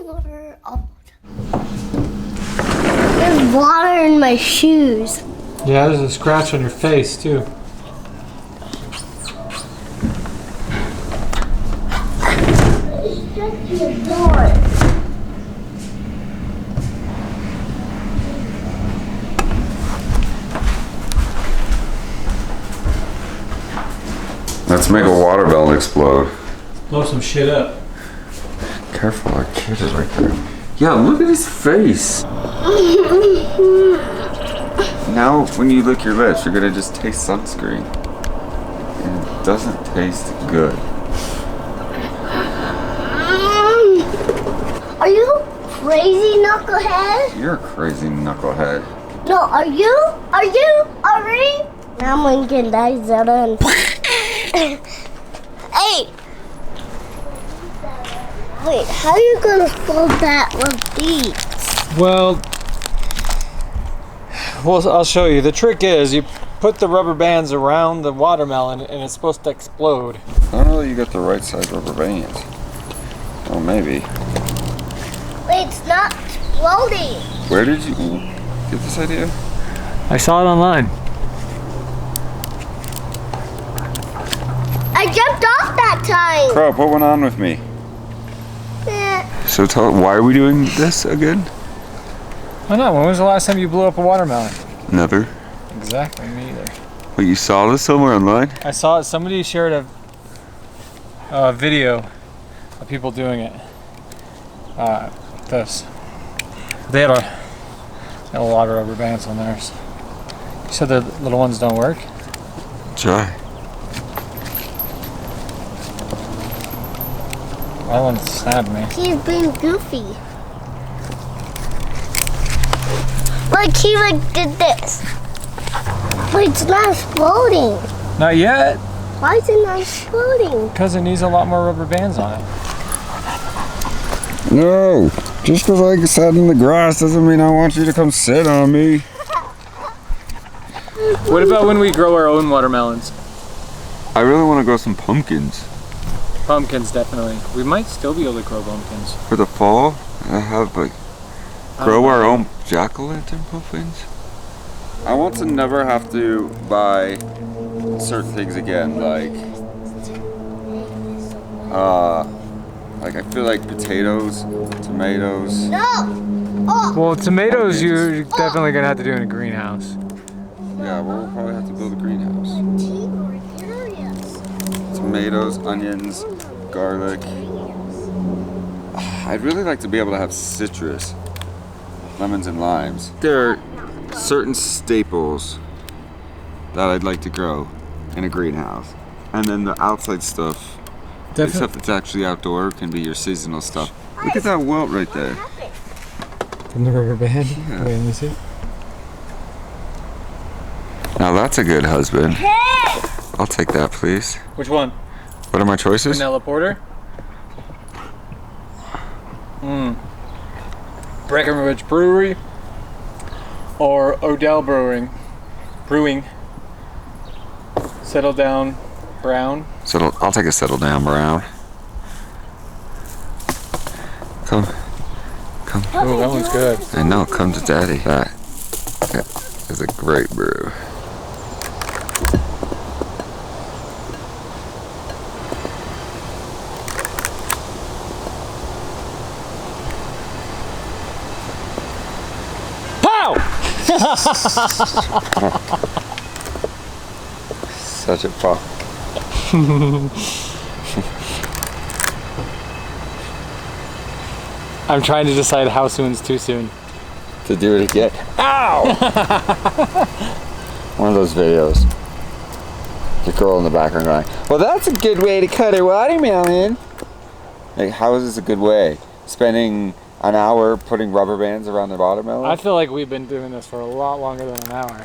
water. Oh. There's water in my shoes. Yeah, there's a scratch on your face too. It's just your door. Let's make a water balloon explode. Blow some shit up. Careful, our kid is right there. Yeah, look at his face. Now, when you lick your lips, you're gonna just taste sunscreen. And it doesn't taste good. Are you crazy, knucklehead? You're a crazy knucklehead. No, are you? Are you? Now I'm gonna get that Zelda and... Hey! Wait, how are you gonna fold that with these? Well, I'll show you. The trick is you put the rubber bands around the watermelon and it's supposed to explode. I don't know that you got the right size rubber bands. Oh, maybe. Wait, it's not exploding. Where did you get this idea? I saw it online. I jumped off that time. Crow, what went on with me? So why are we doing this again? Why not? When was the last time you blew up a watermelon? Never. Exactly, me either. Wait, you saw this somewhere online? I saw it. Somebody shared a video of people doing it. This. They had a lot of rubber bands on theirs. You said the little ones don't work? Try. That one stabbed me. He's being goofy. Like he did this. But it's not exploding. Not yet. Why is it not exploding? Because it needs a lot more rubber bands on it. No, just because I sat in the grass doesn't mean I want you to come sit on me. What about when we grow our own watermelons? I really want to grow some pumpkins. Pumpkins, definitely. We might still be able to grow pumpkins. For the fall, I have grow our own jack-o'-lantern pumpkins. I want to never have to buy certain things again, like I feel like potatoes, tomatoes. No! Oh! Well, tomatoes you're definitely gonna have to do in a greenhouse. Yeah, we'll probably have to build a greenhouse. We're curious. Tomatoes, onions, garlic. I'd really like to be able to have citrus, lemons and limes. There are certain staples that I'd like to grow in a greenhouse. And then the outside stuff, the stuff that's actually outdoor, can be your seasonal stuff. Look at that welt right there. From the rubber band? Yeah. Wait, let me see. Now that's a good husband. Hey! I'll take that, please. Which one? What are my choices? Vanilla porter? Breckenridge Brewery or Odell Brewing. Settle Down Brown. I'll take a settle down brown. Come. Oh, that one's good. I know, come to daddy. That is a great brew. Such a fuck. I'm trying to decide how soon's too soon. To do it again. Ow! One of those videos. The girl in the background going, well, that's a good way to cut a watermelon. Like, how is this a good way? Spending an hour putting rubber bands around the watermelon? I feel like we've been doing this for a lot longer than an hour.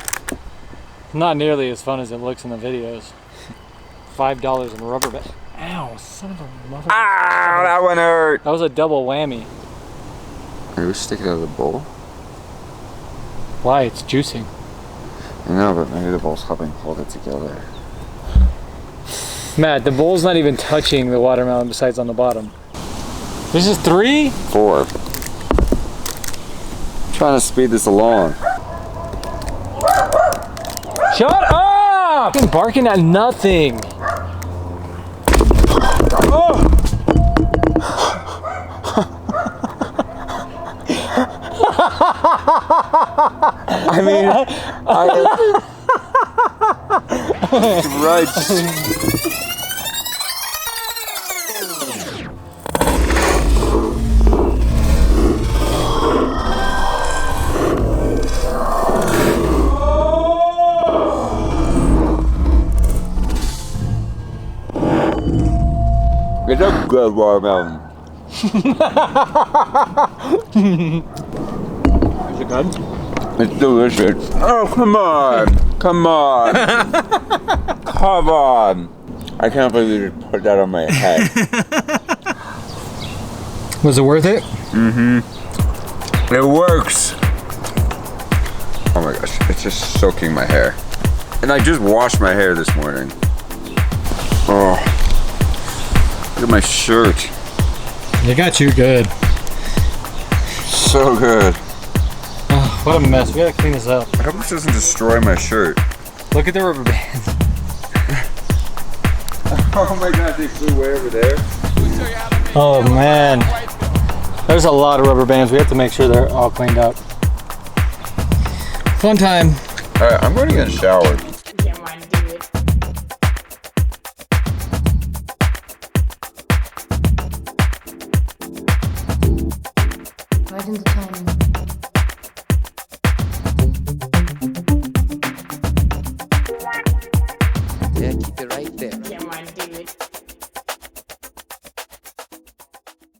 Not nearly as fun as it looks in the videos. $5 in rubber band. Ow, son of a mother. Ow, that one hurt. That was a double whammy. Maybe we should take it out of the bowl. Why? It's juicing. I know, but maybe the bowl's helping hold it together. Matt, the bowl's not even touching the watermelon besides on the bottom. This is 3? 4. I'm trying to speed this along. Shut up! I'm barking at nothing. Oh. I mean, right. It's a good watermelon. Is it good? It's delicious. Oh, come on. Come on. Come on. I can't believe you just put that on my head. Was it worth it? Mm-hmm. It works. Oh my gosh, it's just soaking my hair. And I just washed my hair this morning. Oh. Look at my shirt. They got you good. So good. Oh, what a mess. We gotta clean this up. I hope this doesn't destroy my shirt. Look at the rubber bands. Oh my god, they flew way over there. Oh man. There's a lot of rubber bands. We have to make sure they're all cleaned up. Fun time. Alright, I'm going to get a shower. Right in the time.